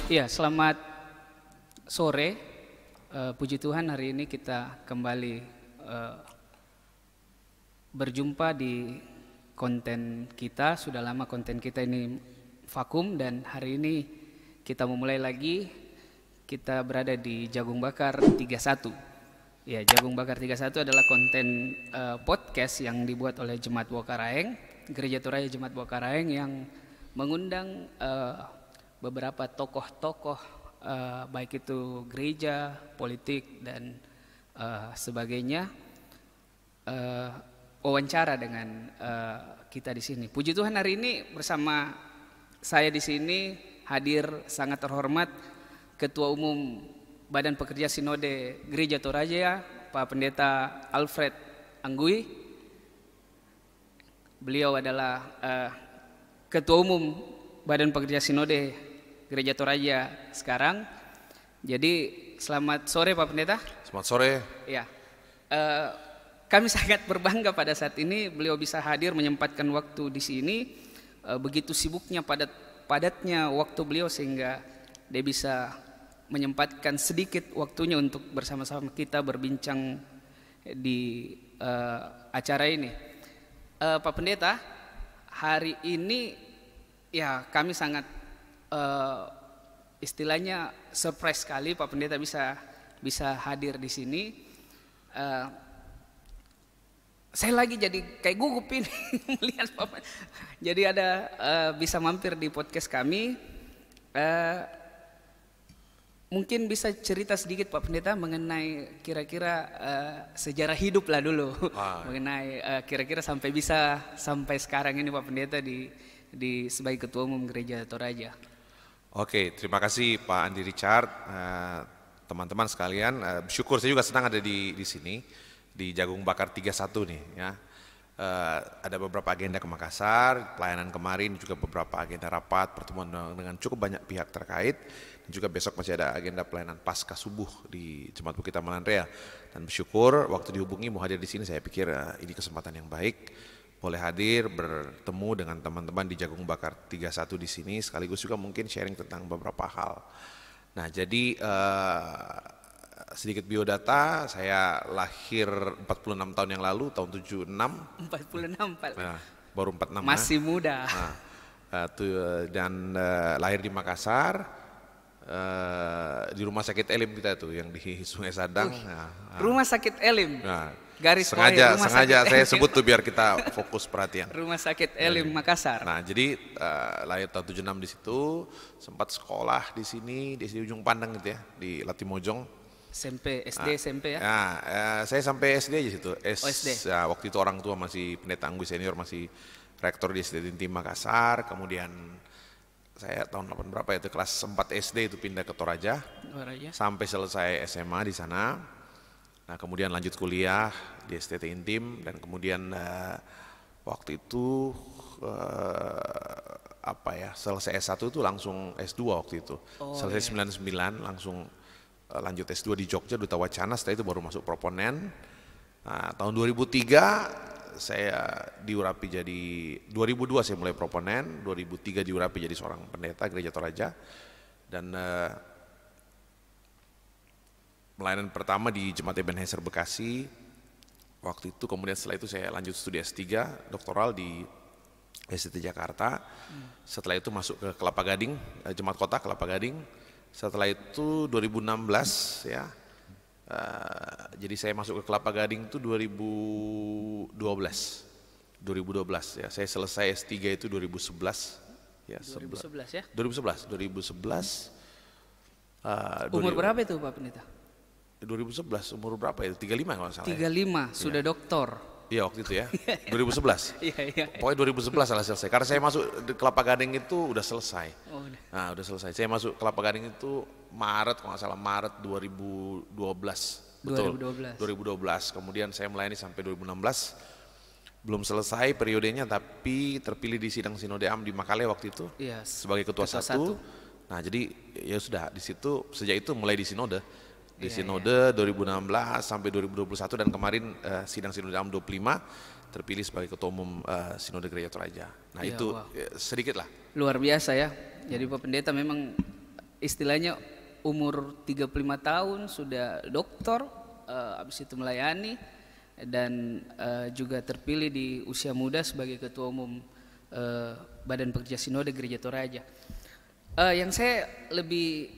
Iya, selamat sore. Puji Tuhan hari ini kita kembali berjumpa di konten kita. Sudah lama konten kita ini vakum dan hari ini kita memulai lagi. Kita berada di Jagung Bakar 31. Ya, Jagung Bakar 31 adalah konten podcast yang dibuat oleh Jemaat Bokaraeng, Gereja Toraja Jemaat Bokaraeng yang mengundang beberapa tokoh-tokoh baik itu gereja, politik dan sebagainya wawancara dengan kita di sini. Puji Tuhan hari ini bersama saya di sini hadir sangat terhormat Ketua Umum Badan Pekerja Sinode Gereja Toraja, Pak Pendeta Alfred Anggui. Beliau adalah Ketua Umum Badan Pekerja Sinode Gereja Toraja sekarang. Jadi selamat sore Pak Pendeta. Selamat sore. Ya, kami sangat berbangga pada saat ini beliau bisa hadir menyempatkan waktu di sini. Begitu sibuknya padatnya waktu beliau sehingga dia bisa menyempatkan sedikit waktunya untuk bersama-sama kita berbincang di acara ini. Pak Pendeta, hari ini ya kami sangat istilahnya surprise sekali Pak Pendeta bisa hadir di sini. Saya lagi jadi kayak gugup ini melihat Pak. Jadi ada bisa mampir di podcast kami. Mungkin bisa cerita sedikit Pak Pendeta mengenai kira-kira sejarah hidup lah dulu. Mengenai kira-kira sampai sekarang ini Pak Pendeta di sebagai Ketua Umum Gereja Toraja. Oke, terima kasih Pak Andi Richard, teman-teman sekalian. Bersyukur saya juga senang ada di sini di Jagung Bakar 31 nih ya. Ada beberapa agenda ke Makassar, pelayanan kemarin juga beberapa agenda rapat, pertemuan dengan cukup banyak pihak terkait. Dan juga besok masih ada agenda pelayanan Pasca Subuh di Jemaat Bukit Tamananrea. Dan bersyukur waktu dihubungi mau hadir di sini, saya pikir ini kesempatan yang baik. Boleh hadir bertemu dengan teman-teman di Jagung Bakar 31 di sini, sekaligus juga mungkin sharing tentang beberapa hal. Nah, jadi sedikit biodata, saya lahir 46 tahun yang lalu, tahun 76. 46 Pak. Nah, baru 46. Masih muda. Dan lahir di Makassar, di Rumah Sakit Elim kita tuh yang di Sungai Sadang. Rumah Sakit Elim. Garis sengaja saya sebut tuh biar kita fokus perhatian. Rumah Sakit Elim Makassar. Nah, jadi lahir tahun 76 di situ, sempat sekolah di sini di ujung Pandang gitu ya, di Latimojong. SMP, SD, SMP ya? Saya sampai SD aja situ. SD. Ya, waktu itu orang tua masih Pendeta Anggui senior, masih rektor di SD Tintim Makassar. Kemudian saya tahun 8 berapa itu kelas 4 SD itu pindah ke Toraja. Sampai selesai SMA di sana. Nah, kemudian lanjut kuliah di STT Intim dan kemudian waktu itu selesai S1 itu langsung S2 waktu itu. Selesai 99 langsung lanjut S2 di Jogja Duta Wacana, setelah itu baru masuk proponen. Nah, tahun 2003 saya diurapi jadi 2002 saya mulai proponen, 2003 diurapi jadi seorang pendeta Gereja Toraja dan pelayanan pertama di Jemaat Ebenezer Bekasi. Waktu itu kemudian setelah itu saya lanjut studi S3 doktoral di STT Jakarta. Setelah itu masuk ke Kelapa Gading, Jemaat Kota Kelapa Gading. Setelah itu 2016 ya. Jadi saya masuk ke Kelapa Gading itu 2012 ya. Saya selesai S3 itu 2011 ya. 2011 ya? 2011. Umur berapa itu Pak Pendeta? 2011 umur berapa ya? 35 kalau nggak salah. 35 sudah doktor. Iya waktu itu ya. 2011. Iya. Pokoknya 2011 salah selesai. Karena saya masuk di Kelapa Gading itu udah selesai. Udah. Nah, udah selesai. Saya masuk Kelapa Gading itu Maret kalau nggak salah, Maret 2012. Betul. 2012. Kemudian saya melayani sampai 2016. Belum selesai periodenya tapi terpilih di sidang Sinode Am di Makale waktu itu. Iya, sebagai ketua satu. Nah, jadi ya sudah di situ sejak itu mulai di Sinode. Di Sinode 2016 sampai 2021 dan kemarin sidang Sinode Am 25 terpilih sebagai ketua umum Sinode Gereja Toraja. Nah, itu sedikit lah. Luar biasa ya. Jadi Pak Pendeta memang istilahnya umur 35 tahun sudah doktor, habis itu melayani dan juga terpilih di usia muda sebagai ketua umum Badan Pekerja Sinode Gereja Toraja. Yang saya lebih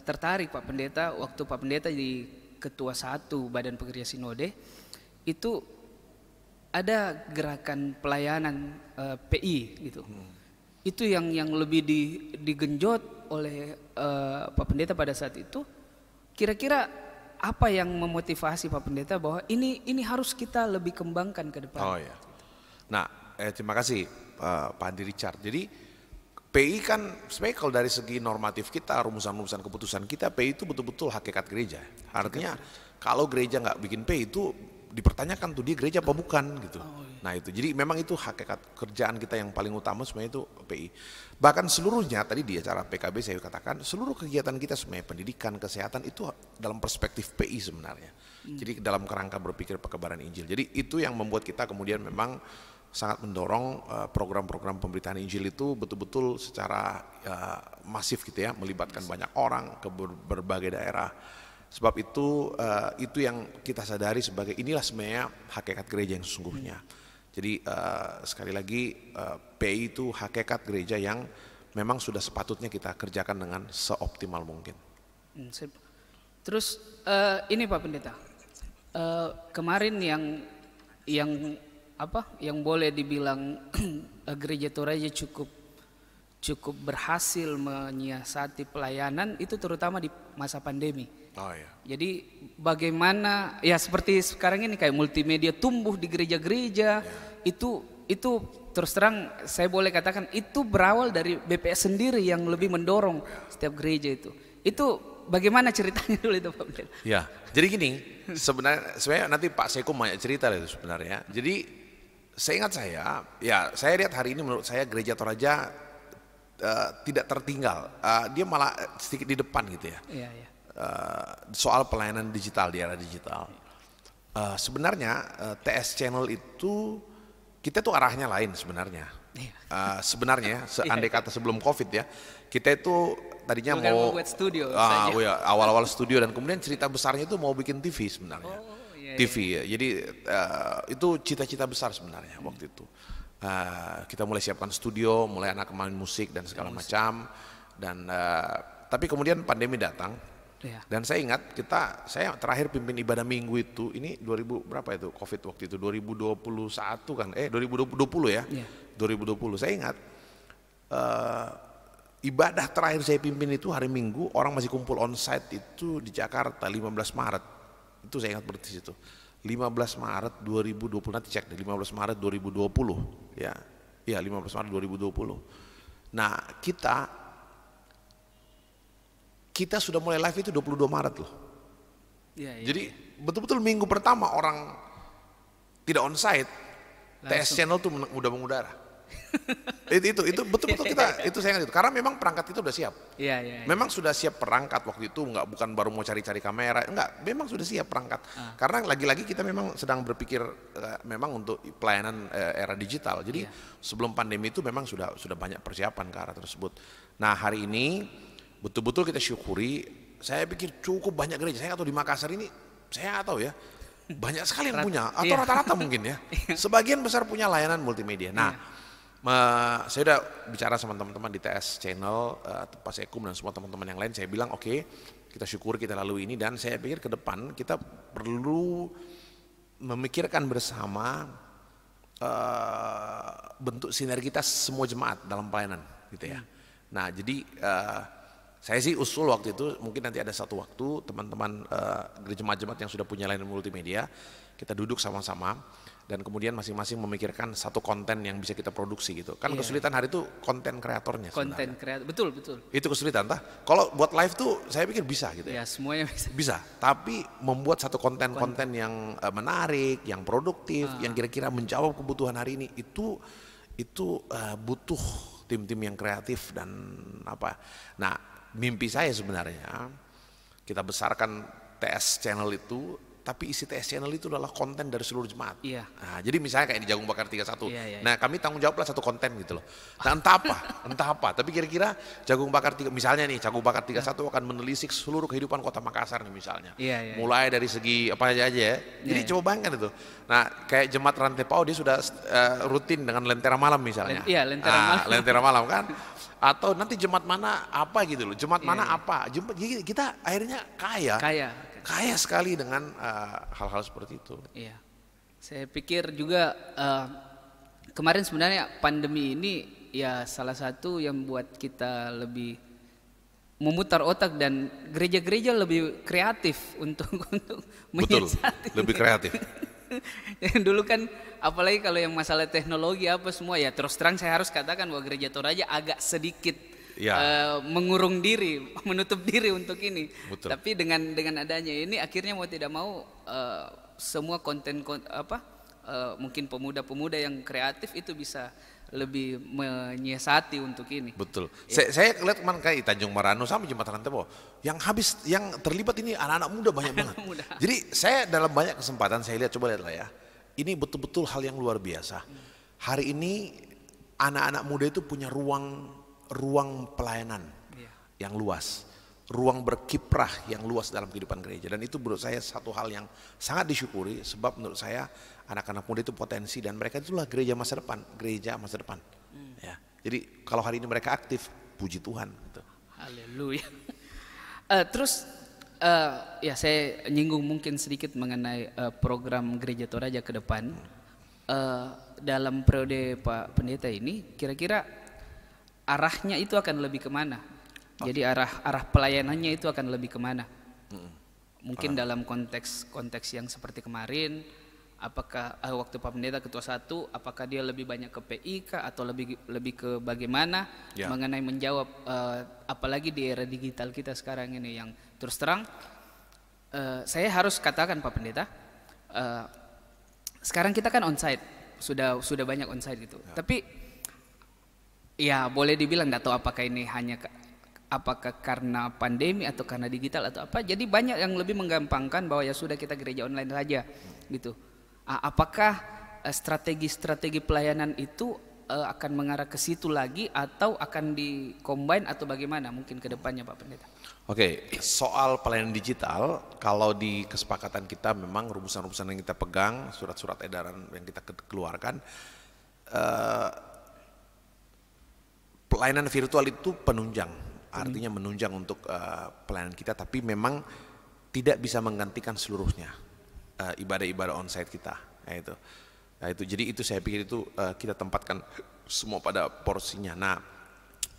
tertarik Pak Pendeta, waktu Pak Pendeta di ketua 1 Badan Pekerja Sinode itu ada gerakan pelayanan PI gitu. Itu yang lebih digenjot oleh Pak Pendeta pada saat itu. Kira-kira apa yang memotivasi Pak Pendeta bahwa ini harus kita lebih kembangkan ke depan? Oh ya. Nah, terima kasih Pak Andi Richard. Jadi PI kan sebenarnya kalau dari segi normatif kita, rumusan-rumusan keputusan kita, PI itu betul-betul hakikat gereja. Artinya kalau gereja nggak bikin PI itu dipertanyakan tuh dia gereja apa bukan gitu. Nah itu, jadi memang itu hakikat kerjaan kita yang paling utama sebenarnya itu PI. Bahkan seluruhnya tadi di acara PKB saya katakan seluruh kegiatan kita sebenarnya pendidikan, kesehatan itu dalam perspektif PI sebenarnya. Jadi dalam kerangka berpikir pekebaran Injil. Jadi itu yang membuat kita kemudian memang sangat mendorong program-program pemberitaan Injil itu betul-betul secara masif gitu ya, melibatkan banyak orang ke berbagai daerah. Sebab itu yang kita sadari sebagai inilah sebenarnya hakikat gereja yang sesungguhnya. Jadi sekali lagi PI itu hakikat gereja yang memang sudah sepatutnya kita kerjakan dengan seoptimal mungkin. Terus ini Pak Pendeta, kemarin yang boleh dibilang Gereja Toraja cukup berhasil menyiasati pelayanan itu terutama di masa pandemi. Oh ya. Jadi bagaimana ya seperti sekarang ini kayak multimedia tumbuh di gereja-gereja, itu terus terang saya boleh katakan itu berawal dari BPS sendiri yang lebih mendorong setiap gereja itu. Itu bagaimana ceritanya dulu itu Pak Pendeta? Ya, jadi gini, sebenarnya nanti Pak Seko banyak cerita itu sebenarnya. Jadi seingat saya lihat hari ini menurut saya Gereja Toraja tidak tertinggal. Dia malah sedikit di depan gitu ya. Iya, iya. Soal pelayanan digital di era digital. Sebenarnya TS Channel itu kita tuh arahnya lain sebenarnya. Sebenarnya andai kata sebelum COVID ya, kita itu tadinya mau buat studio awal-awal studio dan kemudian cerita besarnya itu mau bikin TV sebenarnya. TV ya. Jadi itu cita-cita besar sebenarnya waktu itu. Kita mulai siapkan studio, mulai anak main musik dan segala macam dan tapi kemudian pandemi datang. Dan saya ingat saya terakhir pimpin ibadah minggu itu ini 2000 berapa itu COVID waktu itu 2021 kan 2020 ya. 2020 saya ingat ibadah terakhir saya pimpin itu hari Minggu, orang masih kumpul onsite itu di Jakarta 15 Maret. Itu saya ingat persis itu. 15 Maret 2020 nanti cek deh 15 Maret 2020 ya. Iya 15 Maret 2020. Nah, kita sudah mulai live itu 22 Maret loh. Jadi betul-betul minggu pertama orang tidak onsite, TS Channel tuh udah mengudara. itu betul-betul kita itu saya ingat itu karena memang perangkat itu udah siap. Memang sudah siap perangkat waktu itu bukan baru mau cari-cari kamera, memang sudah siap perangkat. Karena lagi-lagi kita memang sedang berpikir memang untuk pelayanan era digital. Jadi sebelum pandemi itu memang sudah banyak persiapan ke arah tersebut. Nah, hari ini betul-betul kita syukuri, saya pikir cukup banyak gereja. Saya atau di Makassar ini, saya nggak tahu ya, banyak sekali yang punya, atau rata-rata mungkin ya. Sebagian besar punya layanan multimedia. Nah, saya udah bicara sama teman-teman di TS Channel, Pak Sekum dan semua teman-teman yang lain. Saya bilang oke, kita syukur kita lalui ini dan saya pikir ke depan kita perlu memikirkan bersama bentuk sinergitas semua jemaat dalam pelayanan, gitu ya. Nah, jadi saya sih usul waktu itu mungkin nanti ada satu waktu teman-teman jemaat-jemaat yang sudah punya layanan multimedia kita duduk sama-sama dan kemudian masing-masing memikirkan satu konten yang bisa kita produksi gitu. Kan kesulitan hari itu konten kreatornya. Konten kreator, betul. Itu kesulitan, kalau buat live tuh saya pikir bisa gitu ya. Semuanya bisa. Bisa, tapi membuat satu konten yang menarik, yang produktif, yang kira-kira menjawab kebutuhan hari ini itu butuh tim-tim yang kreatif dan apa. Nah, mimpi saya sebenarnya kita besarkan TS Channel itu tapi isi TS Channel itu adalah konten dari seluruh jemaat. Iya. Nah, jadi misalnya kayak di Jagung Bakar 31. Iya, iya. Nah, kami tanggung jawablah satu konten gitu loh. Nah, entah apa. Tapi kira-kira Jagung Bakar 3, misalnya nih Jagung Bakar 31 akan menelisik seluruh kehidupan kota Makassar nih misalnya. Iya, iya. Mulai dari segi apa aja ya. Jadi Iya. coba bayangkan itu. Nah, kayak jemaat Rantai Pau dia sudah rutin dengan Lentera Malam misalnya. Iya, Lentera Malam. Lentera Malam kan. Atau nanti jemaat mana apa gitu loh. Jemaat mana Iya. apa. Kita akhirnya kaya sekali dengan hal-hal seperti itu. Iya, saya pikir juga kemarin sebenarnya pandemi ini ya salah satu yang buat kita lebih memutar otak dan gereja-gereja lebih kreatif untuk Betul, menyiasati. lebih kreatif. Yang dulu kan apalagi kalau yang masalah teknologi apa semua ya terus terang saya harus katakan bahwa gereja Toraja agak sedikit Ya. mengurung diri, menutup diri untuk ini. Betul. Tapi dengan adanya ini akhirnya mau tidak mau semua konten mungkin pemuda-pemuda yang kreatif itu bisa lebih menyiasati untuk ini. Betul. Saya lihat kemarin kayak Tanjung Marano sama Jembatan Rantai Pau, yang terlibat ini anak-anak muda banyak banget. Muda. Jadi saya dalam banyak kesempatan saya lihat, coba lihatlah ya. Ini betul-betul hal yang luar biasa. Hari ini anak-anak muda itu punya ruang pelayanan yang luas, ruang berkiprah yang luas dalam kehidupan gereja, dan itu menurut saya satu hal yang sangat disyukuri, sebab menurut saya anak-anak muda itu potensi dan mereka itulah gereja masa depan. Ya. Jadi kalau hari ini mereka aktif, puji Tuhan gitu. Haleluya. Terus ya saya nyinggung mungkin sedikit mengenai program Gereja Toraja ke depan. Dalam periode Pak Pendeta ini kira-kira arahnya itu akan lebih kemana? Jadi arah pelayanannya itu akan lebih kemana? Mungkin dalam konteks yang seperti kemarin, apakah waktu Pak Pendeta Ketua 1, apakah dia lebih banyak ke PI kah atau lebih ke bagaimana mengenai menjawab apalagi di era digital kita sekarang ini yang terus terang saya harus katakan Pak Pendeta, sekarang kita kan onsite, sudah banyak onsite gitu. Tapi ya boleh dibilang nggak tahu apakah ini apakah karena pandemi atau karena digital atau apa. Jadi banyak yang lebih menggampangkan bahwa ya sudah kita gereja online saja gitu. Apakah strategi pelayanan itu akan mengarah ke situ lagi atau akan di-combine atau bagaimana mungkin ke depannya Pak Pendeta? Oke, soal pelayanan digital, kalau di kesepakatan kita memang rumusan-rumusan yang kita pegang, surat-surat edaran yang kita keluarkan, pelayanan virtual itu penunjang, artinya menunjang untuk pelayanan kita, tapi memang tidak bisa menggantikan seluruhnya ibadah-ibadah onsite kita. Nah itu, jadi itu saya pikir itu kita tempatkan semua pada porsinya. Nah,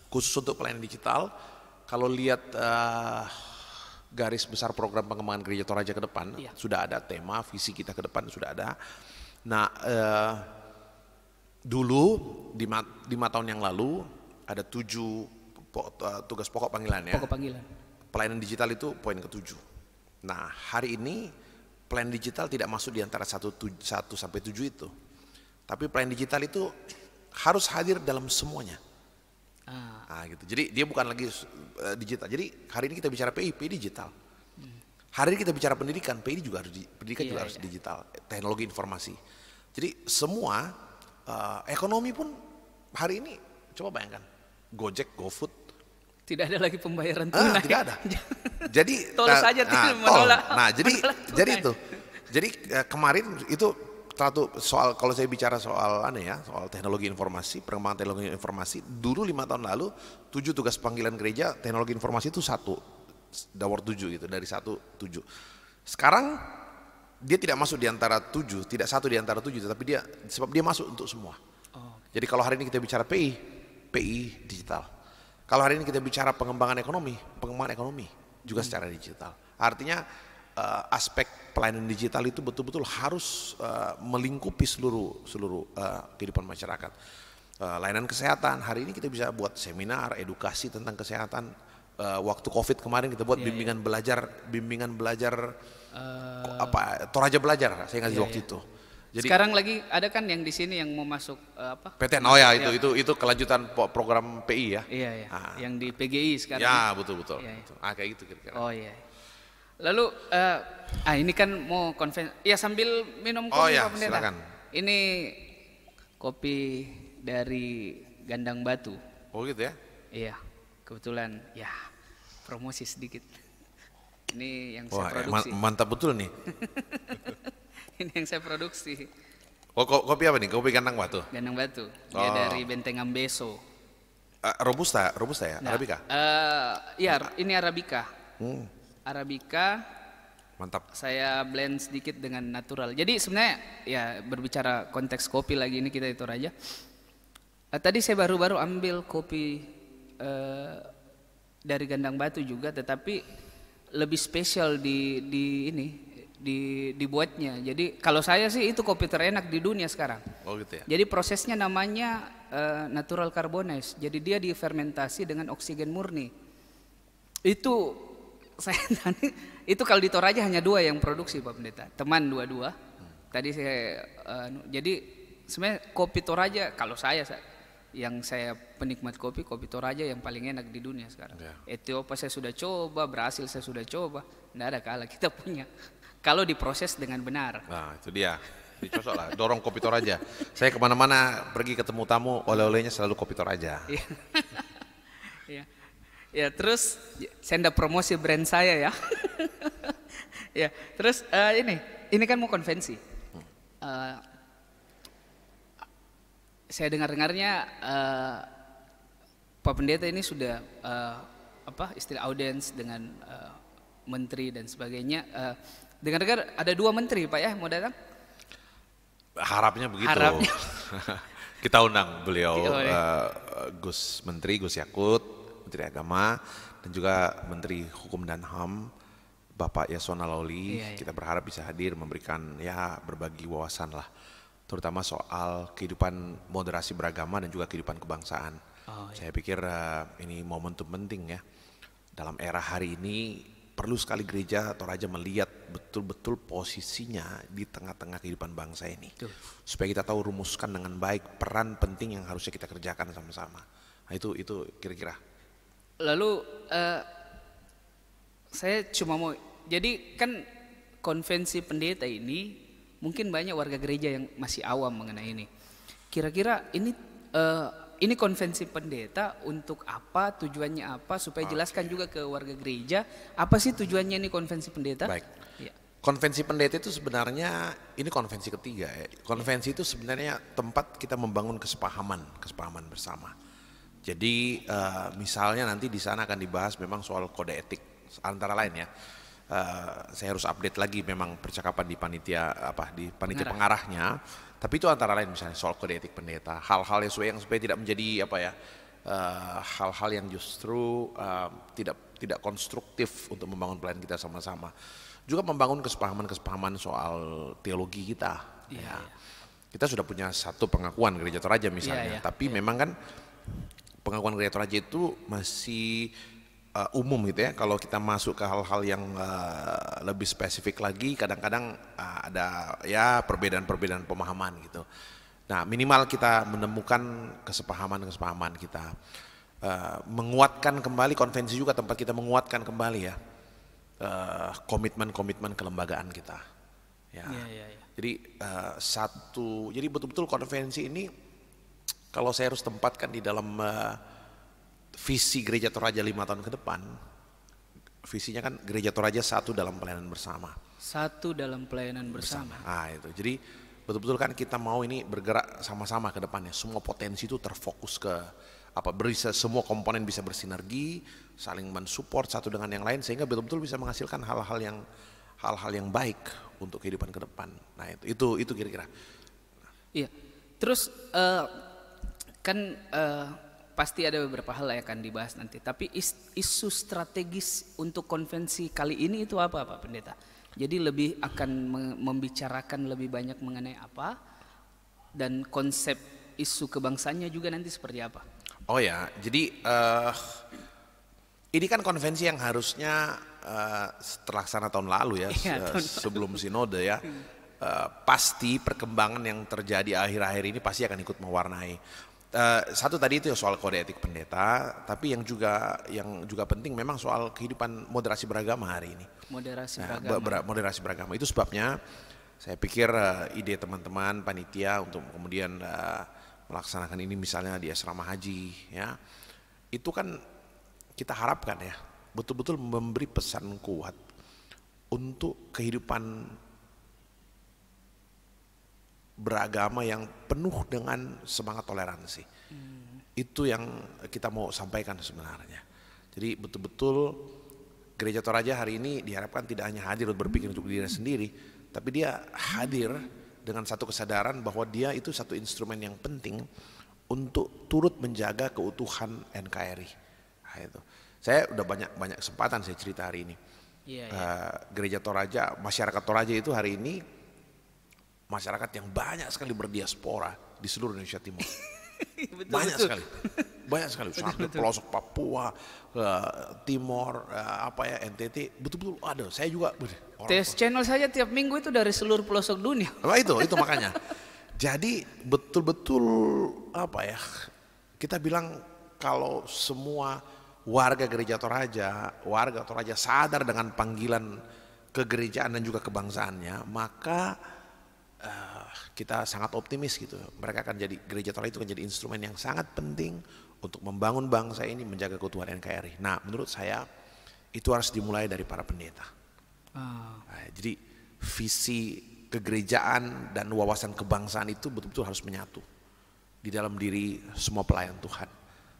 khusus untuk pelayanan digital, kalau lihat garis besar program pengembangan Gereja Toraja ke depan, sudah ada tema, visi kita ke depan sudah ada. Nah, dulu 5 tahun yang lalu ada 7 tugas pokok panggilan ya. Pokok panggilan. Pelayanan digital itu poin ke-7. Nah, hari ini pelayanan digital tidak masuk di antara 1 sampai 7 itu. Tapi pelayanan digital itu harus hadir dalam semuanya. Nah, gitu. Jadi dia bukan lagi digital. Jadi hari ini kita bicara PI digital. Hari ini kita bicara pendidikan, juga harus digital, teknologi informasi. Jadi semua ekonomi pun hari ini coba bayangkan, Gojek, GoFood, tidak ada lagi pembayaran tunai. Tidak ada. Jadi tol saja menolak. Nah, jadi itu. Jadi kemarin itu soal, kalau saya bicara soal soal teknologi informasi, pengembangan teknologi informasi, dulu 5 tahun lalu 7 tugas panggilan gereja teknologi informasi itu 1 dawar 7 gitu, dari 1-7. Sekarang dia tidak masuk di antara 7, tidak 1 di antara 7, tapi sebab dia masuk untuk semua. Jadi kalau hari ini kita bicara PI digital. Kalau hari ini kita bicara pengembangan ekonomi juga secara digital. Artinya aspek pelayanan digital itu betul-betul harus melingkupi seluruh kehidupan masyarakat. Layanan kesehatan, hari ini kita bisa buat seminar edukasi tentang kesehatan. Waktu COVID kemarin kita buat bimbingan belajar Toraja Belajar, saya ngasih waktu itu. Jadi, sekarang lagi ada kan yang di sini yang mau masuk PTN. Itu kelanjutan program PI ya. Iya. Yang di PGI sekarang. Ya, betul. Iya. Kayak gitu kira-kira. Oh iya. Lalu ini kan mau konven, ya sambil minum Oh kopi ya, Pak Pendeta. silakan. Ini kopi dari Gandang Batu. Oh gitu ya. Iya, kebetulan ya promosi sedikit. Ini yang Wah, saya produksi. mantap betul nih. Ini yang saya produksi. Oh, kopi apa nih? Kopi Gandang Batu. Gandang Batu. Dia Oh. dari Benteng Ambeso. Robusta ya, Nah, Arabica. Iya, ini Arabica. Hmm, Arabica mantap. saya blend sedikit dengan natural. Jadi sebenarnya ya berbicara konteks kopi lagi ini kita itu aja. Tadi saya baru-baru ambil kopi dari Gandang Batu juga, tetapi lebih spesial dibuatnya. Jadi kalau saya sih itu kopi terenak di dunia sekarang. Oh gitu ya. Jadi prosesnya namanya natural carbonase. Jadi dia difermentasi dengan oksigen murni. Itu saya tadi itu kalau di Toraja hanya 2 yang produksi Pak Pendeta. Teman 2. Tadi saya jadi sebenarnya kopi Toraja kalau yang saya penikmat kopi Toraja yang paling enak di dunia sekarang. Ya. Ethiopia saya sudah coba, Brasil saya sudah coba, tidak ada kalah kita punya. Kalau diproses dengan benar. Nah itu dia. Dicocok lah, dorong kopi Toraja. Saya kemana-mana pergi ketemu tamu, oleh-olehnya selalu kopi Toraja. Iya. Ya. Ya, terus saya ndak promosi brand saya ya. Ya, terus ini kan mau konvensi. Saya dengar-dengarnya Pak Pendeta ini sudah istilah audiens dengan menteri dan sebagainya. Dengar-dengar ada 2 menteri Pak ya mau datang? Harapnya begitu. Harapnya. Kita undang beliau Gus. Gus Yakut, Menteri Agama, dan juga Menteri Hukum dan HAM, Bapak Yasona Lawli. Iya. Kita berharap bisa hadir memberikan ya berbagi wawasan lah, terutama soal kehidupan moderasi beragama dan juga kehidupan kebangsaan. Oh, iya. Saya pikir ini momentum penting ya. Dalam era hari ini perlu sekali gereja Toraja melihat betul-betul posisinya di tengah-tengah kehidupan bangsa ini. Betul. Supaya kita tahu rumuskan dengan baik peran penting yang harusnya kita kerjakan sama-sama. Nah, itu kira-kira. Lalu saya cuma mau, jadi kan konvensi pendeta ini mungkin banyak warga gereja yang masih awam mengenai ini. Kira-kira ini konvensi pendeta untuk apa, tujuannya apa, supaya jelaskan juga ke warga gereja apa sih tujuannya ini konvensi pendeta. Baik. Ya. Konvensi pendeta itu sebenarnya ini konvensi ketiga ya. Konvensi itu sebenarnya tempat kita membangun kesepahaman bersama. Jadi misalnya nanti di sana akan dibahas memang soal kode etik antara lain ya. Saya harus update lagi memang percakapan di panitia pengarahnya. Tapi itu antara lain misalnya soal kode etik pendeta, hal-hal yang supaya tidak menjadi hal-hal yang justru tidak konstruktif untuk membangun pelayanan kita sama-sama. Juga membangun kesepahaman soal teologi kita. Iya, Ya. Kita sudah punya satu pengakuan gereja Toraja misalnya, tapi memang kan pengakuan gereja Toraja itu masih umum gitu ya. Kalau kita masuk ke hal-hal yang lebih spesifik lagi, kadang-kadang ada ya perbedaan pemahaman gitu. Nah, minimal kita menemukan kesepahaman kita, menguatkan kembali konvensi juga tempat kita menguatkan kembali ya komitmen kelembagaan kita. Ya. Ya. Jadi jadi betul-betul konvensi ini kalau saya harus tempatkan di dalam visi gereja Toraja 5 tahun ke depan, visinya kan gereja Toraja satu dalam pelayanan bersama. Satu dalam pelayanan bersama. Ah itu, jadi betul-betul kan kita mau ini bergerak sama-sama ke depannya. Semua potensi itu terfokus ke semua komponen bisa bersinergi, saling mensupport satu dengan yang lain sehingga betul-betul bisa menghasilkan hal-hal yang baik untuk kehidupan ke depan. Nah itu kira-kira. Iya. Terus pasti ada beberapa hal yang akan dibahas nanti. Tapi isu strategis untuk konvensi kali ini itu apa Pak Pendeta? Jadi lebih akan membicarakan lebih banyak mengenai apa, dan konsep isu kebangsaannya juga nanti seperti apa? Oh ya, jadi ini kan konvensi yang harusnya terlaksana tahun lalu ya, sebelum sinode ya. Pasti perkembangan yang terjadi akhir-akhir ini pasti akan ikut mewarnai. Satu tadi itu soal kode etik pendeta, tapi yang juga penting memang soal kehidupan moderasi beragama hari ini. Moderasi Nah, beragama. moderasi beragama itu sebabnya saya pikir ide teman-teman panitia untuk kemudian melaksanakan ini misalnya di asrama haji, ya, itu kan kita harapkan ya betul-betul memberi pesan kuat untuk kehidupan beragama yang penuh dengan semangat toleransi. Itu yang kita mau sampaikan sebenarnya. Jadi betul-betul Gereja Toraja hari ini diharapkan tidak hanya hadir untuk berpikir untuk diri sendiri, tapi dia hadir dengan satu kesadaran bahwa dia itu satu instrumen yang penting untuk turut menjaga keutuhan NKRI. Nah, itu. Saya udah banyak kesempatan saya cerita hari ini. Gereja Toraja, masyarakat Toraja itu hari ini masyarakat yang banyak sekali berdiaspora di seluruh Indonesia Timur. Banyak sekali sampai pelosok Papua, Timor, NTT, betul-betul ada. Saya juga TS Channel saja tiap minggu itu dari seluruh pelosok dunia. Itu makanya. Jadi betul-betul kita bilang kalau semua warga Toraja sadar dengan panggilan kegerejaan dan juga kebangsaannya, maka kita sangat optimis gitu. Gereja Toraja itu akan jadi instrumen yang sangat penting untuk membangun bangsa ini, menjaga keutuhan NKRI. Nah, menurut saya itu harus dimulai dari para pendeta. Nah, jadi visi kegerejaan dan wawasan kebangsaan itu betul-betul harus menyatu di dalam diri semua pelayan Tuhan.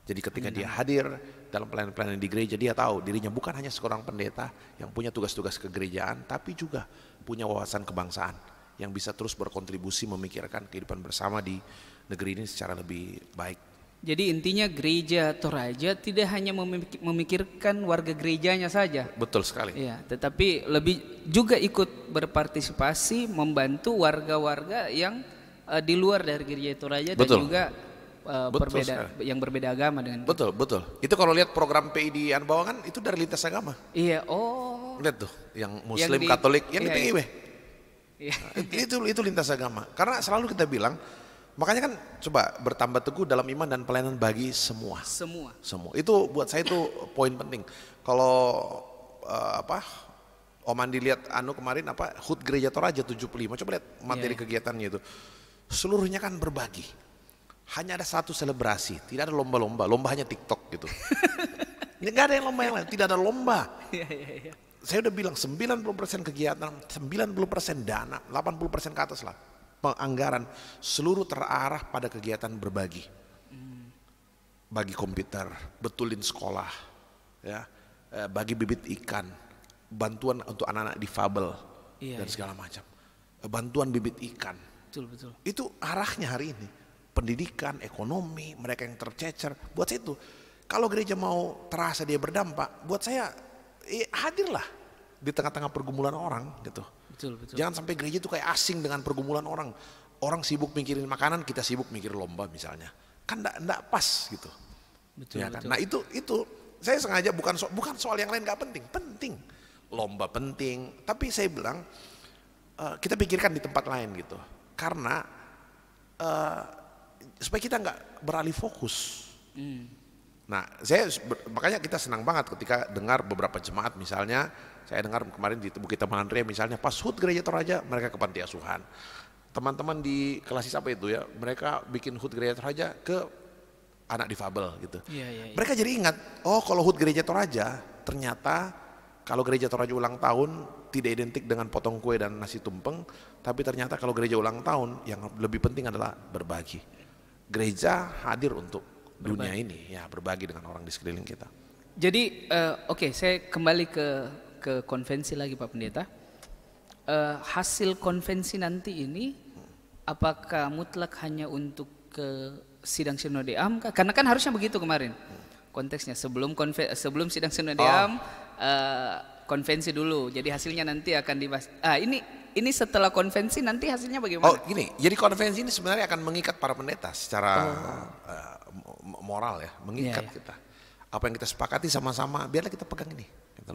Jadi ketika dia hadir dalam pelayanan-pelayanan di gereja, dia tahu dirinya bukan hanya seorang pendeta yang punya tugas-tugas kegerejaan, tapi juga punya wawasan kebangsaan yang bisa terus berkontribusi memikirkan kehidupan bersama di negeri ini secara lebih baik. Jadi intinya Gereja Toraja tidak hanya memikirkan warga gerejanya saja. Betul sekali. Iya, tetapi lebih juga ikut berpartisipasi membantu warga-warga yang di luar dari Gereja Toraja dan juga yang berbeda agama dengan kita. Betul. Itu kalau lihat program PI di Anbawangan itu dari lintas agama. Iya, lihat tuh, yang Muslim, Katolik, yang di PIW. Iya. Itu lintas agama. Karena selalu kita bilang, makanya kan coba bertambah teguh dalam iman dan pelayanan bagi semua. Itu buat saya itu poin penting. Kalau Om Andi lihat kemarin HUT Gereja Toraja 75, coba lihat materi kegiatannya itu. Seluruhnya kan berbagi. Hanya ada satu selebrasi, tidak ada lomba-lomba, lomba hanya TikTok gitu. Nggak ada yang lomba yang lain, tidak ada lomba. Saya udah bilang 90% kegiatan, 90% dana, 80% ke atas lah penganggaran seluruh terarah pada kegiatan berbagi. Bagi komputer, betulin sekolah, ya, bagi bibit ikan, bantuan untuk anak-anak difabel dan segala macam. Bantuan bibit ikan. Betul. Itu arahnya hari ini. Pendidikan, ekonomi, mereka yang tercecer. Buat saya itu, kalau gereja mau terasa dia berdampak, buat saya hadirlah di tengah-tengah pergumulan orang gitu. Betul. Jangan sampai gereja itu kayak asing dengan pergumulan orang. Orang sibuk mikirin makanan, kita sibuk mikir lomba misalnya. Kan enggak pas gitu. Betul. Nah itu saya sengaja bukan soal yang lain nggak penting. Lomba penting, tapi saya bilang kita pikirkan di tempat lain gitu. Karena supaya kita nggak beralih fokus. Nah, makanya kita senang banget ketika dengar beberapa jemaat, misalnya saya dengar kemarin di Bukit Taman Andrea misalnya pas HUT Gereja Toraja mereka ke panti asuhan. Teman-teman di kelas apa itu ya, mereka bikin HUT Gereja Toraja ke anak difabel gitu. Mereka jadi ingat, kalau HUT Gereja Toraja ternyata kalau Gereja Toraja ulang tahun tidak identik dengan potong kue dan nasi tumpeng, tapi ternyata kalau gereja ulang tahun yang lebih penting adalah berbagi. Gereja hadir untuk dunia ini, ya, berbagi dengan orang di sekeliling kita. Jadi saya kembali ke konvensi lagi Pak Pendeta. Hasil konvensi nanti ini apakah mutlak hanya untuk ke sidang sinode am? Karena kan harusnya begitu kemarin konteksnya, sebelum sidang sinode am konvensi dulu. Jadi hasilnya nanti akan dibahas. Ini setelah konvensi nanti hasilnya bagaimana? Gini. Jadi konvensi ini sebenarnya akan mengikat para pendeta secara moral ya, mengikat kita. Apa yang kita sepakati sama-sama, biarlah kita pegang ini. Gitu.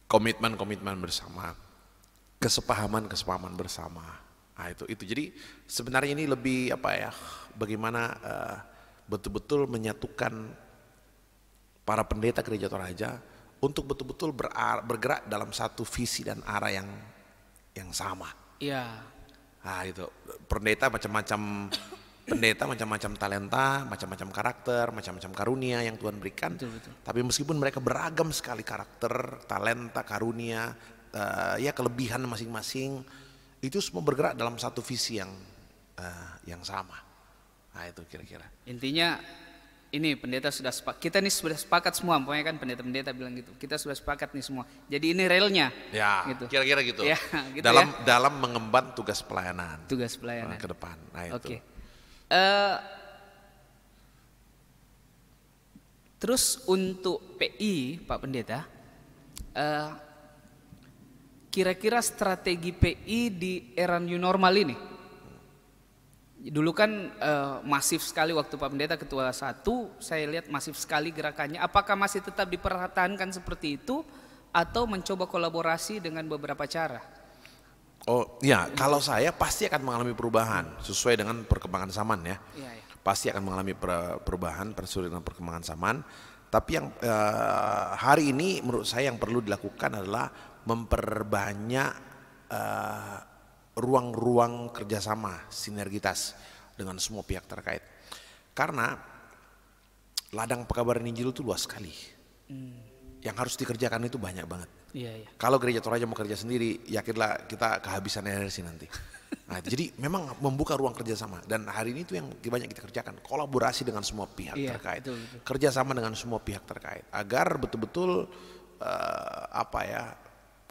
Komitmen bersama, kesepahaman bersama. Nah, itu. Jadi sebenarnya ini lebih apa ya? Bagaimana betul-betul menyatukan para pendeta gereja Toraja untuk betul-betul bergerak dalam satu visi dan arah yang sama. Iya. Nah, itu pendeta macam-macam talenta, macam-macam karakter, macam-macam karunia yang Tuhan berikan. Betul. Tapi meskipun mereka beragam sekali karakter, talenta, karunia, ya kelebihan masing-masing, itu semua bergerak dalam satu visi yang sama. Nah, itu kira-kira. Intinya ini pendeta sudah sepakat, kita nih sudah sepakat semua, pokoknya kan pendeta-pendeta bilang gitu. Kita sudah sepakat nih semua. Jadi ini relnya. Ya, gitu. kira-kira gitu. Ya, gitu dalam mengemban tugas pelayanan. Tugas pelayanan ke depan. Nah, itu. Oke. Terus untuk PI, Pak Pendeta, kira-kira strategi PI di era new normal ini? Dulu kan masif sekali waktu Pak Pendeta ketua 1, saya lihat masif sekali gerakannya. Apakah masih tetap dipertahankan seperti itu atau mencoba kolaborasi dengan beberapa cara? Oh ya, kalau saya pasti akan mengalami perubahan sesuai dengan perkembangan zaman ya. Iya. Pasti akan mengalami perubahan sesuai dengan perkembangan zaman. Tapi yang hari ini menurut saya yang perlu dilakukan adalah memperbanyak ruang-ruang kerjasama, sinergitas dengan semua pihak terkait. Karena ladang pekabaran Injil itu luas sekali. Yang harus dikerjakan itu banyak banget. Iya. Kalau gereja Toraja mau kerja sendiri, yakinlah kita kehabisan energi nanti. Nah, jadi memang membuka ruang kerjasama, dan hari ini itu yang banyak kita kerjakan, kolaborasi dengan semua pihak terkait, betul. Kerjasama dengan semua pihak terkait, agar betul-betul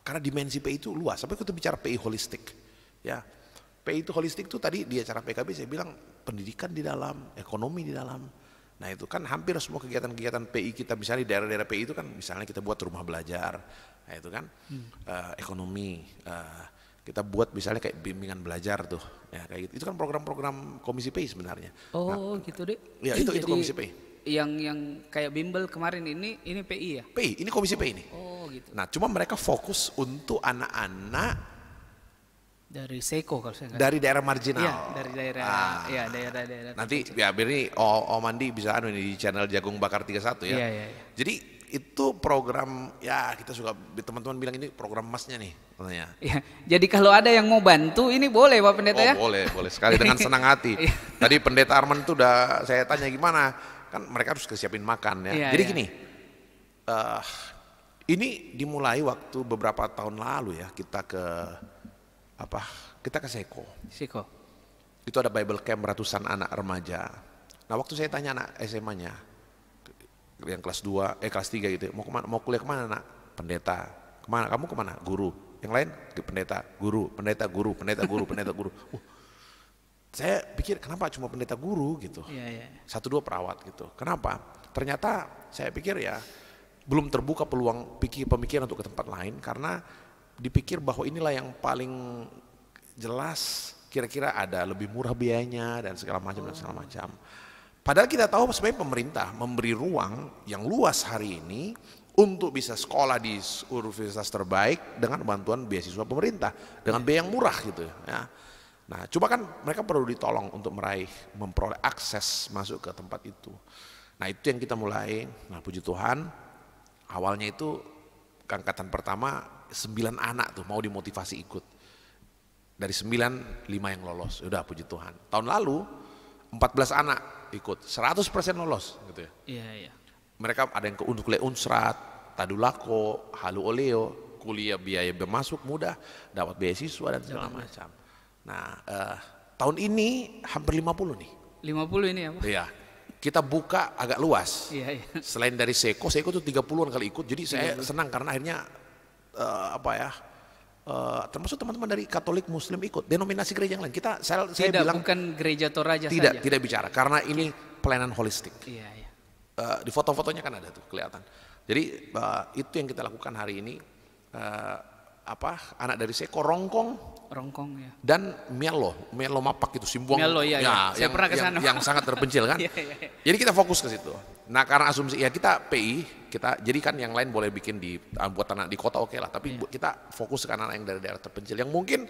karena dimensi PI itu luas. Sampai kita bicara PI holistik, ya. PI itu holistik itu tadi di acara PKB saya bilang pendidikan di dalam, ekonomi di dalam. Nah, itu kan hampir semua kegiatan-kegiatan PI kita, misalnya di daerah-daerah PI itu kan misalnya kita buat rumah belajar, nah itu kan ekonomi, kita buat misalnya kayak bimbingan belajar tuh, ya kayak gitu. Itu kan program-program Komisi PI sebenarnya. Oh, gitu deh. Ya itu Komisi PI. Yang kayak bimbel kemarin ini PI ya? PI, ini Komisi PI ini. Oh, gitu. Nah, cuma mereka fokus untuk anak-anak dari Seko kalau saya dari daerah marginal. Iya, dari daerah, daerah-daerah. Nanti ya biar ini Om Andi bisa di channel Jagung Bakar 31 ya. Iya. Jadi itu program, ya kita suka, teman-teman bilang ini program emasnya nih katanya. Ya, jadi kalau ada yang mau bantu ini boleh Pak Pendeta ya? Boleh sekali dengan senang hati. Tadi Pendeta Arman itu udah saya tanya gimana, kan mereka harus kesiapin makan ya. Jadi gini, ini dimulai waktu beberapa tahun lalu ya, kita ke Seko. Itu ada Bible Camp ratusan anak remaja. Nah, waktu saya tanya anak SMA-nya yang kelas 2, kelas 3 gitu, mau kuliah kemana nak? Pendeta. Kemana? Kamu kemana? Guru. Yang lain ke pendeta, guru, pendeta, guru, pendeta, guru, pendeta, guru. Saya pikir kenapa cuma pendeta guru gitu. Iya. 1-2 perawat gitu. Kenapa? Ternyata saya pikir ya belum terbuka peluang pemikiran untuk ke tempat lain, karena dipikir bahwa inilah yang paling jelas, kira-kira ada lebih murah biayanya dan segala macam. Padahal kita tahu sebenarnya pemerintah memberi ruang yang luas hari ini untuk bisa sekolah di universitas terbaik dengan bantuan beasiswa pemerintah dengan biaya yang murah gitu ya. Nah, cuma kan mereka perlu ditolong untuk memperoleh akses masuk ke tempat itu. Nah, itu yang kita mulai. Nah, puji Tuhan, awalnya itu angkatan pertama 9 anak tuh mau dimotivasi ikut. Dari 9, 5 yang lolos. Udah puji Tuhan. Tahun lalu 14 anak ikut, 100% lolos gitu ya. Iya. Mereka ada yang untuk kuliah Unsrat, Tadulako, Halu Oleo, kuliah biaya bermasuk mudah, dapat beasiswa dan segala macam. Nah, tahun ini hampir 50 nih. 50 ini ya Pak? Iya. Kita buka agak luas. Iya. Selain dari Seko tuh 30-an kali ikut. Jadi saya senang karena akhirnya termasuk teman-teman dari Katolik Muslim ikut, denominasi gereja yang lain. Saya bilang bukan gereja Toraja saja. Tidak bicara, karena ini pelayanan holistik. Iya. Di foto-fotonya kan ada tuh kelihatan. Jadi itu yang kita lakukan hari ini. Anak dari Seko Rongkong ya. Dan Mielo Mapak itu Simbuang. Mielo ya. Saya pernah ke sana. Yang sangat terpencil kan. Iya. Jadi kita fokus ke situ. Nah, karena asumsi ya kita PI, jadi kan yang lain boleh bikin buat anak di kota oke lah, tapi kita fokus ke anak yang dari daerah terpencil yang mungkin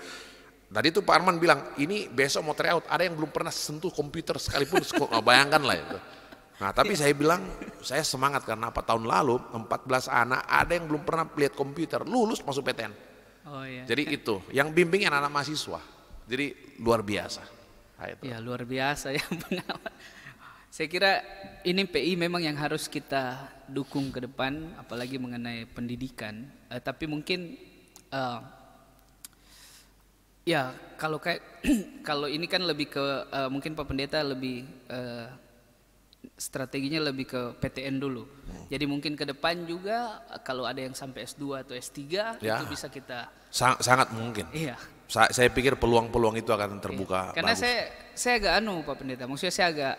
Tadi itu Pak Arman bilang, ini besok mau tryout, ada yang belum pernah sentuh komputer sekalipun, bayangkan lah itu. Nah tapi saya bilang, saya semangat karena apa, tahun lalu 14 anak ada yang belum pernah lihat komputer, lulus masuk PTN. Oh iya. Jadi itu, yang bimbing anak-anak mahasiswa, jadi luar biasa. Nah, itu. Ya luar biasa ya pengalaman. Saya kira ini PI memang yang harus kita dukung ke depan, apalagi mengenai pendidikan. Tapi mungkin ya kalau kayak kalau ini kan lebih ke mungkin Pak Pendeta lebih strateginya lebih ke PTN dulu. Jadi mungkin ke depan juga kalau ada yang sampai S2 atau S3 Ya. itu bisa kita Sangat mungkin. iya. Saya pikir peluang-peluang itu akan terbuka. Karena bagus. saya agak Pak Pendeta, maksudnya saya agak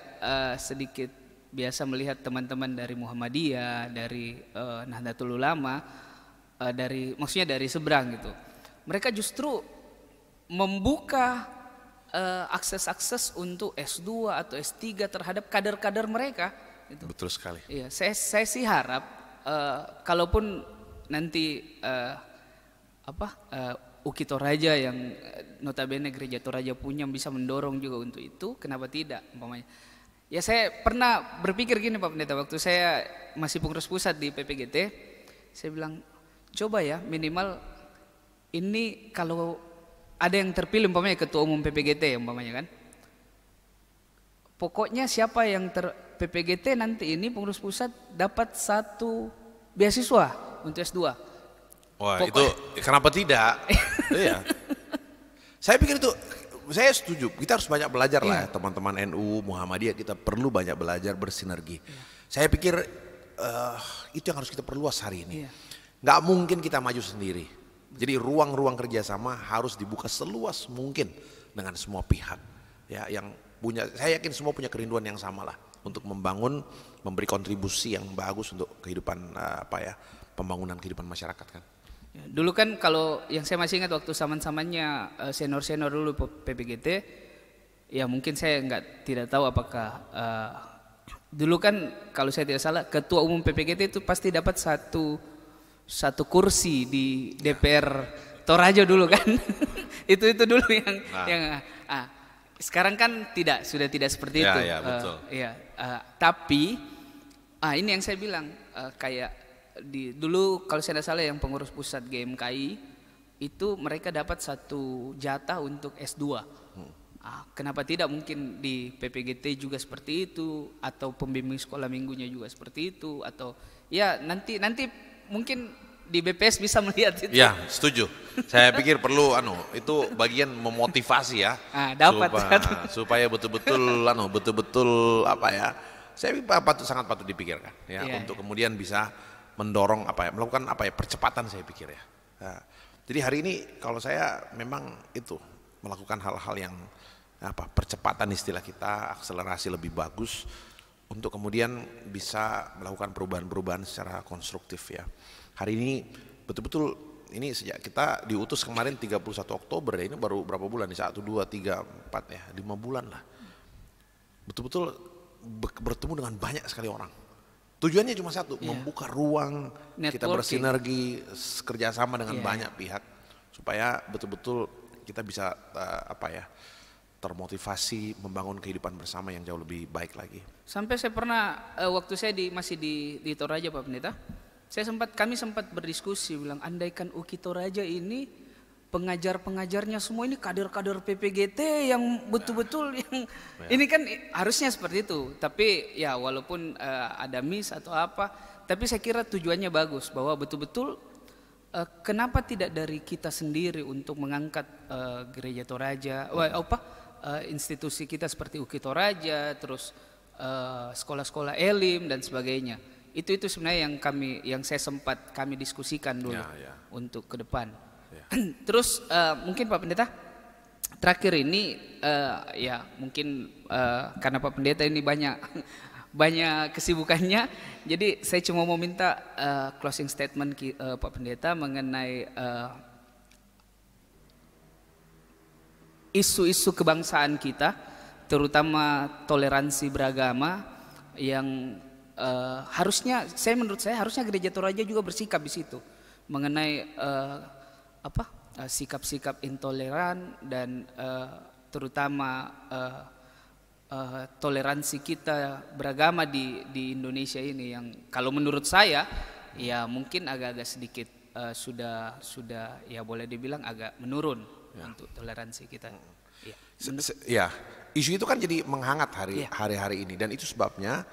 sedikit biasa melihat teman-teman dari Muhammadiyah, dari Nahdlatul Ulama, maksudnya dari seberang gitu. Mereka justru membuka akses-akses untuk S2 atau S3 terhadap kader-kader mereka. Gitu. Betul sekali. Iya, saya sih harap kalaupun nanti UKI Toraja yang notabene Gereja Toraja punya bisa mendorong juga untuk itu, kenapa tidak umpamanya. Ya saya pernah berpikir gini Pak Pendeta, waktu saya masih pengurus pusat di PPGT, saya bilang coba ya minimal ini kalau ada yang terpilih umpamanya ketua umum PPGT umpamanya kan, pokoknya siapa yang PPGT nanti ini pengurus pusat dapat 1 beasiswa untuk S2. Wah itu kenapa tidak? Iya. Saya pikir itu, saya setuju. Kita harus banyak belajar lah, teman-teman NU, Muhammadiyah, kita perlu banyak belajar bersinergi. Saya pikir itu yang harus kita perluas hari ini. Nggak mungkin kita maju sendiri. Jadi ruang-ruang kerjasama harus dibuka seluas mungkin dengan semua pihak. Ya, yang punya, saya yakin semua punya kerinduan yang sama lah untuk membangun, memberi kontribusi yang bagus untuk kehidupan pembangunan kehidupan masyarakat kan. Ya, dulu kan kalau yang saya masih ingat waktu zaman-zamannya senior-senior dulu PPGT, ya mungkin saya tidak tahu apakah dulu kan kalau saya tidak salah ketua umum PPGT itu pasti dapat satu kursi di DPR Toraja dulu kan. itu dulu yang sekarang kan sudah tidak seperti itu. Ya, betul. Tapi ini yang saya bilang kayak dulu kalau saya tidak salah yang pengurus pusat GMKI itu mereka dapat 1 jatah untuk S2. Kenapa tidak mungkin di PPGT juga seperti itu, atau pembimbing sekolah minggunya juga seperti itu, atau ya nanti mungkin di BPS bisa melihat itu. Ya, setuju. Saya pikir perlu itu bagian memotivasi ya. Dapat supaya betul-betul saya pikir sangat patut dipikirkan ya, untuk kemudian bisa mendorong melakukan percepatan saya pikir ya. Nah, jadi hari ini kalau saya memang itu melakukan hal-hal yang percepatan istilah kita, akselerasi lebih bagus untuk kemudian bisa melakukan perubahan-perubahan secara konstruktif ya. Hari ini betul-betul ini sejak kita diutus kemarin 31 Oktober ya, ini baru berapa bulan nih, 1, 2, 3, 4 ya, 5 bulan lah. Betul-betul bertemu dengan banyak sekali orang. Tujuannya cuma satu, membuka ruang, kita bersinergi, kerjasama dengan banyak pihak supaya betul-betul kita bisa termotivasi membangun kehidupan bersama yang jauh lebih baik lagi. Sampai saya pernah waktu saya masih di Toraja Pak Pendeta, kami sempat berdiskusi bilang andaikan UKI Toraja ini pengajar-pengajarnya semua ini kader-kader PPGT yang betul-betul ini kan harusnya seperti itu. Tapi ya walaupun ada miss atau apa, tapi saya kira tujuannya bagus bahwa betul-betul kenapa tidak dari kita sendiri untuk mengangkat Gereja Toraja, institusi kita seperti UKI Toraja, terus sekolah-sekolah Elim dan sebagainya. Itu sebenarnya yang kami diskusikan dulu untuk ke depan. Terus mungkin Pak Pendeta terakhir ini mungkin karena Pak Pendeta ini banyak kesibukannya, jadi saya cuma mau minta closing statement Pak Pendeta mengenai isu-isu kebangsaan kita, terutama toleransi beragama yang menurut saya harusnya Gereja Toraja juga bersikap di situ mengenai sikap-sikap intoleran dan terutama toleransi kita beragama di Indonesia ini yang kalau menurut saya ya mungkin agak-agak sedikit sudah ya boleh dibilang agak menurun untuk toleransi kita. Ya, Ya, isu itu kan jadi menghangat hari-hari ini dan itu sebabnya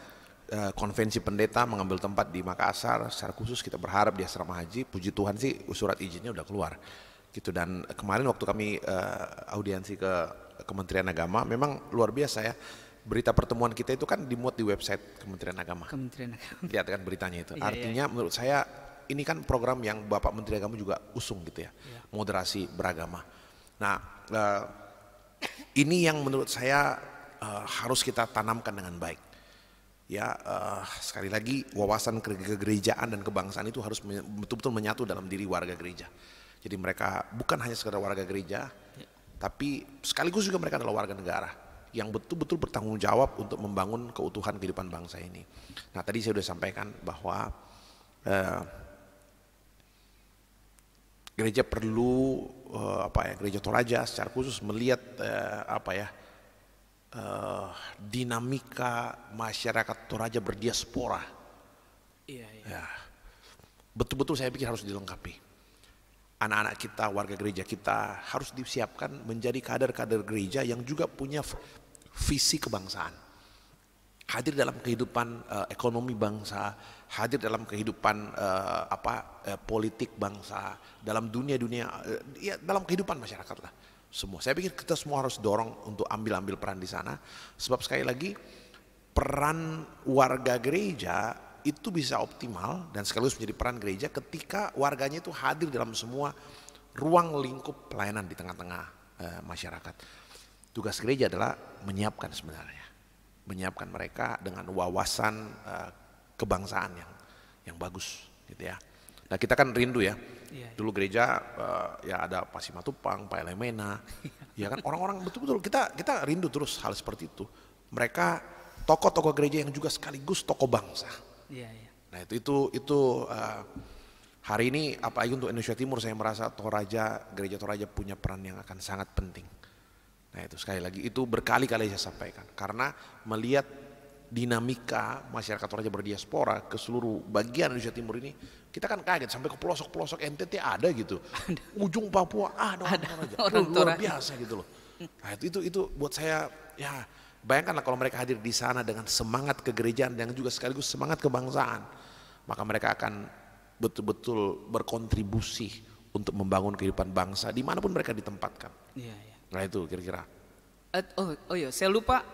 konvensi pendeta mengambil tempat di Makassar. Secara khusus kita berharap di asrama haji, puji Tuhan sih surat izinnya udah keluar gitu. Dan kemarin waktu kami audiensi ke Kementerian Agama, memang luar biasa ya, berita pertemuan kita itu kan dimuat di website Kementerian Agama. Lihat kan beritanya itu. Artinya menurut saya ini kan program yang Bapak Menteri Agama juga usung gitu ya, moderasi beragama. Nah ini yang menurut saya harus kita tanamkan dengan baik. Ya, sekali lagi wawasan kegerejaan dan kebangsaan itu harus betul-betul menyatu dalam diri warga gereja. Jadi mereka bukan hanya sekedar warga gereja, tapi sekaligus juga mereka adalah warga negara yang betul-betul bertanggung jawab untuk membangun keutuhan kehidupan bangsa ini. Nah, tadi saya sudah sampaikan bahwa gereja perlu Gereja Toraja secara khusus melihat dinamika masyarakat Toraja berdiaspora. Ya, betul-betul saya pikir harus dilengkapi. Anak-anak kita, warga gereja kita harus disiapkan menjadi kader-kader gereja yang juga punya visi kebangsaan. Hadir dalam kehidupan ekonomi bangsa, hadir dalam kehidupan politik bangsa, dalam dunia-dunia, ya dalam kehidupan masyarakat lah. Semua. Saya pikir kita semua harus dorong untuk ambil peran di sana. Sebab sekali lagi peran warga gereja itu bisa optimal dan sekaligus menjadi peran gereja ketika warganya itu hadir dalam semua ruang lingkup pelayanan di tengah-tengah masyarakat. Tugas gereja adalah menyiapkan sebenarnya, menyiapkan mereka dengan wawasan kebangsaan yang bagus, gitu ya. Nah kita kan rindu ya, dulu gereja ya ada Pak Simatupang, Pak Elemena, ya kan orang-orang betul-betul kita rindu terus hal seperti itu. Mereka tokoh-tokoh gereja yang juga sekaligus tokoh bangsa. Nah itu hari ini apalagi untuk Indonesia Timur saya merasa Gereja Toraja punya peran yang akan sangat penting. Nah itu sekali lagi itu berkali-kali saya sampaikan karena melihat dinamika masyarakat Toraja berdiaspora ke seluruh bagian Indonesia Timur ini, kita kan kaget sampai ke pelosok-pelosok NTT ada gitu, ujung Papua ada orang Toraja, luar biasa gitu loh. Nah itu buat saya ya bayangkanlah kalau mereka hadir di sana dengan semangat kegerejaan yang juga sekaligus semangat kebangsaan, maka mereka akan betul-betul berkontribusi untuk membangun kehidupan bangsa dimanapun mereka ditempatkan. Nah itu kira-kira. Saya lupa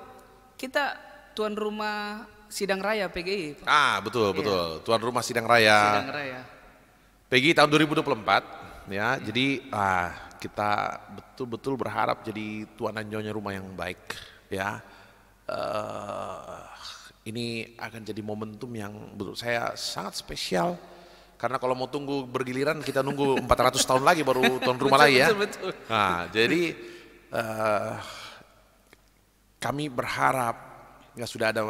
kita tuan rumah sidang raya PGI. Betul. Tuan rumah sidang raya. PGI tahun 2024 ya. Jadi kita betul-betul berharap jadi tuan dan nyonya rumah yang baik ya. Ini akan jadi momentum yang menurut saya sangat spesial karena kalau mau tunggu bergiliran kita nunggu 400 tahun lagi baru tuan rumah lagi ya. Betul. Nah, jadi kami berharap ya sudah ada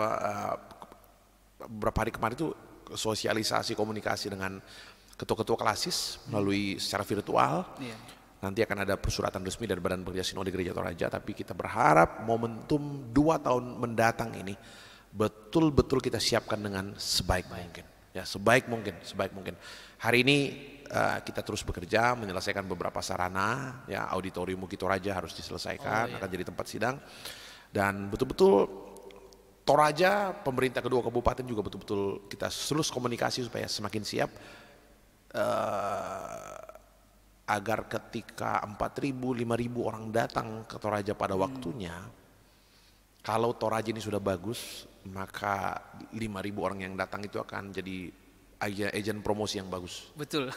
beberapa hari kemarin itu sosialisasi komunikasi dengan ketua-ketua klasis melalui secara virtual. Nanti akan ada persuratan resmi dari Badan Pekerja Sinode Gereja Toraja, tapi kita berharap momentum 2 tahun mendatang ini betul-betul kita siapkan dengan sebaik mungkin. Ya, sebaik mungkin. Hari ini kita terus bekerja menyelesaikan beberapa sarana, ya auditorium Bukit Toraja harus diselesaikan, akan jadi tempat sidang. Dan betul-betul Toraja, pemerintah kedua kabupaten juga betul-betul kita terus komunikasi supaya semakin siap. Agar ketika 4.000, 5.000 orang datang ke Toraja pada waktunya, kalau Toraja ini sudah bagus, maka 5.000 orang yang datang itu akan jadi agen promosi yang bagus. Betul.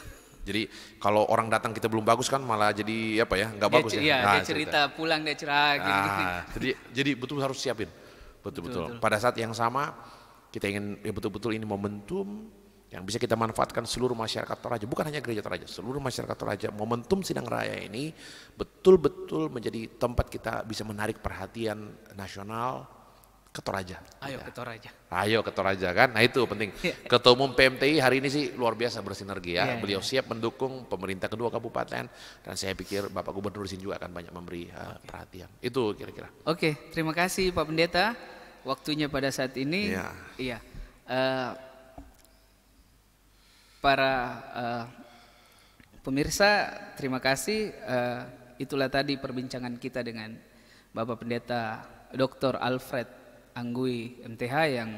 Jadi kalau orang datang kita belum bagus kan malah jadi nggak bagus ya. Iya, dia cerita pulang dia cerah gitu. Jadi betul harus siapin. Betul. Pada saat yang sama kita ingin betul-betul ini momentum yang bisa kita manfaatkan seluruh masyarakat Toraja, bukan hanya gereja Toraja, seluruh masyarakat Toraja. Momentum sidang raya ini betul-betul menjadi tempat kita bisa menarik perhatian nasional, ke Toraja. Ayo ke Toraja. Ayo ke Toraja kan, nah itu penting. Ketua Umum PMTI hari ini sih luar biasa bersinergi ya. Beliau siap mendukung pemerintah kedua kabupaten dan saya pikir Bapak Gubernur di sini juga akan banyak memberi perhatian. Itu kira-kira. Oke, terima kasih Pak Pendeta. Waktunya pada saat ini. Iya. Para pemirsa, terima kasih. Itulah tadi perbincangan kita dengan Bapak Pendeta Dr. Alfred Anggui MTH yang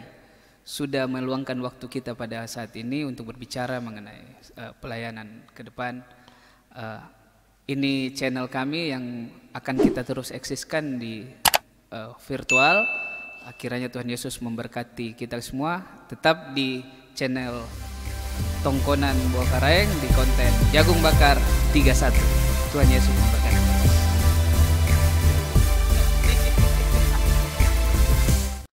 sudah meluangkan waktu kita pada saat ini untuk berbicara mengenai pelayanan ke depan. Ini channel kami yang akan kita terus eksiskan di virtual. Akhirnya Tuhan Yesus memberkati kita semua. Tetap di channel Tongkonan Buah Karang di konten Jagung Bakar 31. Tuhan Yesus.